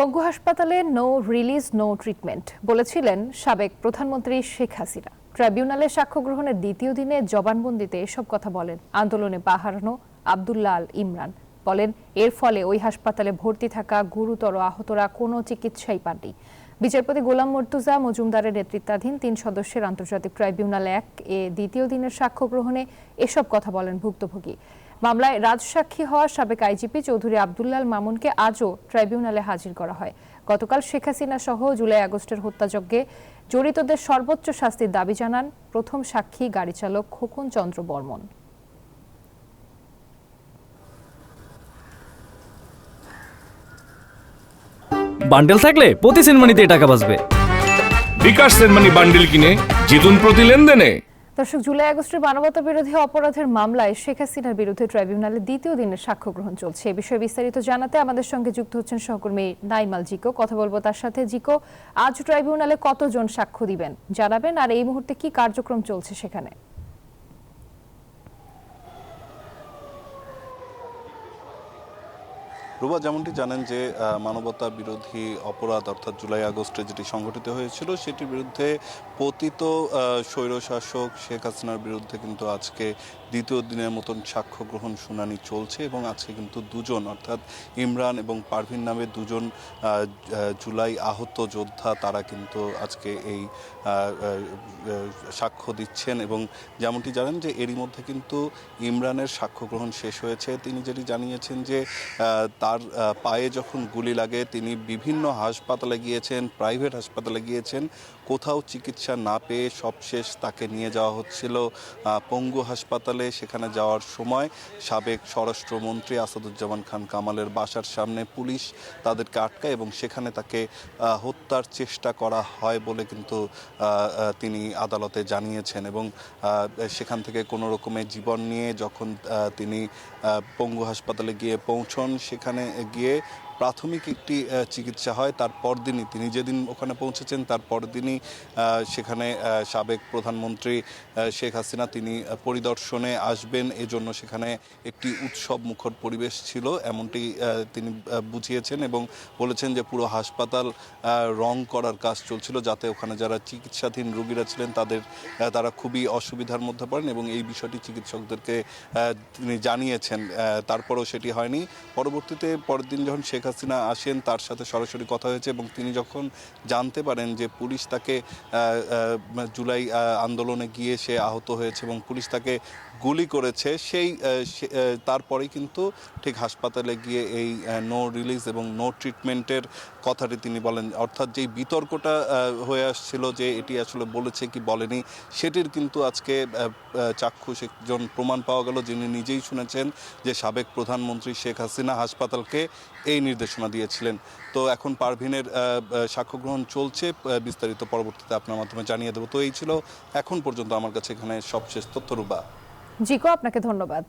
পঙ্গু হাসপাতালে no release no treatment বলেছিলেন সাবেক প্রধানমন্ত্রী শেখ হাসিনা। ট্রাইব্যুনালে সাক্ষ্য গ্রহণের দ্বিতীয় দিনে জবানবন্দিতে এসব কথা বলেন আন্দোলনে পা হারানো আব্দুল্লাহ আল ইমরান। বলেন এর ফলে ওই হাসপাতালে ভর্তি থাকা গুরুতর আহতরা কোনো চিকিৎসাই পাননি। বিচারপতি গোলাম মর্তুজা মজুমদারের নেতৃত্বাধীন ৩ সদস্যের আন্তর্জাতিক ট্রাইব্যুনাল ১ এ দ্বিতীয় দিনের সাক্ষ্য গ্রহণে এসব কথা বলেন ভুক্তভোগী। মামলায় রাজসাক্ষী হওয়া সাবেক আইজিপি চৌধুরী আব্দুল্লাহ আল মামুনকে আজও ট্রাইব্যুনালে হাজির করা হয়। গতকাল শেখ হাসিনা সহ জুলাই আগস্টের হত্যাযজ্ঞে জড়িতদের সর্বোচ্চ শাস্তির দাবি জানান প্রথম সাক্ষী গাড়ি চালক খোকন চন্দ্র বর্মন। বান্ডেল থাকলে প্রতি সেনমানিতে টাকা বাঁচবে। বিকাশ সেনমানি বান্ডেল কিনে জিতুন প্রতি লেনদেনে। দর্শক, জুলাই আগস্টের মানবতা বিরোধী অপরাধের মামলায় শেখ হাসিনার বিরুদ্ধে ট্রাইব্যুনালে দ্বিতীয় দিনের সাক্ষ্য গ্রহণ চলছে। এ বিষয়ে বিস্তারিত জানাতে আমাদের সঙ্গে যুক্ত হচ্ছেন সহকর্মী নাইমাল জিকো। কথা বলবো তার সাথে। জিকো, আজ ট্রাইব্যুনালে কতজন সাক্ষ্য দিবেন জানাবেন, আর এই মুহূর্তে কি কার্যক্রম চলছে সেখানে? রুবা, যেমনটি জানেন যে মানবতা বিরোধী অপরাধ অর্থাৎ জুলাই আগস্টে যেটি সংঘটিত হয়েছিল সেটির বিরুদ্ধে পতিত স্বৈরশাসক শেখ হাসিনার বিরুদ্ধে কিন্তু আজকে দ্বিতীয় দিনের মতন সাক্ষ্য গ্রহণ শুনানি চলছে এবং আজকে কিন্তু দুজন অর্থাৎ ইমরান এবং পারভিন নামে দুজন জুলাই আহত যোদ্ধা তারা কিন্তু আজকে এই সাক্ষ্য দিচ্ছেন। এবং যেমনটি জানেন যে এরই মধ্যে কিন্তু ইমরানের সাক্ষ্য গ্রহণ শেষ হয়েছে। তিনি যেটি জানিয়েছেন যে তার পায়ে যখন গুলি লাগে তিনি বিভিন্ন হাসপাতালে গিয়েছেন, প্রাইভেট হাসপাতালে গিয়েছেন, কোথাও চিকিৎসা না পেয়ে সবশেষ তাকে নিয়ে যাওয়া হচ্ছিল পঙ্গু হাসপাতালে। সেখানে যাওয়ার সময় সাবেক স্বরাষ্ট্রমন্ত্রী আসাদুজ্জামান খান কামালের বাসার সামনে পুলিশ তাদেরকে আটকায় এবং সেখানে তাকে হত্যার চেষ্টা করা হয় বলে কিন্তু তিনি আদালতে জানিয়েছেন। এবং সেখান থেকে কোনো রকমের জীবন নিয়ে যখন তিনি পঙ্গু হাসপাতালে গিয়ে পৌঁছন, সেখানে গিয়ে প্রাথমিক একটি চিকিৎসা হয়। তার পরদিনই তিনি যেদিন ওখানে পৌঁছেছেন তার পরদিনই সেখানে সাবেক প্রধানমন্ত্রী শেখ হাসিনা তিনি পরিদর্শনে আসবেন, এজন্য সেখানে একটি উৎসব মুখর পরিবেশ ছিল এমনটি তিনি বুঝিয়েছেন এবং বলেছেন যে পুরো হাসপাতাল রং করার কাজ চলছিল যাতে ওখানে যারা চিকিৎসাধীন রোগীরা ছিলেন তারা খুবই অসুবিধার মধ্যে পড়েন এবং এই বিষয়টি চিকিৎসকদেরকে তিনি জানিয়েছেন। তারপরেও সেটি হয়নি। পরবর্তীতে পরের দিন যখন শেখ হাসিনা আসেন তার সাথে সরাসরি কথা হয়েছে এবং তিনি যখন জানতে পারেন যে পুলিশ তাকে জুলাই আন্দোলনে গিয়ে সে আহত হয়েছে এবং পুলিশ তাকে গুলি করেছে, তারপরেই কিন্তু ঠিক হাসপাতালে গিয়ে এই নো রিলিজ এবং নো ট্রিটমেন্টের কথাটি তিনি বলেন। অর্থাৎ যেই বিতর্কটা হয়ে আসছিল যে এটি আসলে বলেছে কি বলেনি, সেটির কিন্তু আজকে চাক্ষুষ একজন প্রমাণ পাওয়া গেল যিনি নিজেই শুনেছেন যে সাবেক প্রধানমন্ত্রী শেখ হাসিনা হাসপাতালকে এই নির্দেশনা দিয়েছিলেন। তো এখন পারভিনের সাক্ষ্য গ্রহণ চলছে, বিস্তারিত পরবর্তীতে আপনার মাধ্যমে জানিয়ে দেবো। তো এই ছিল এখন পর্যন্ত আমার কাছে এখানে সবশেষ তথ্য। রুবা, জিকো, আপনাকে ধন্যবাদ।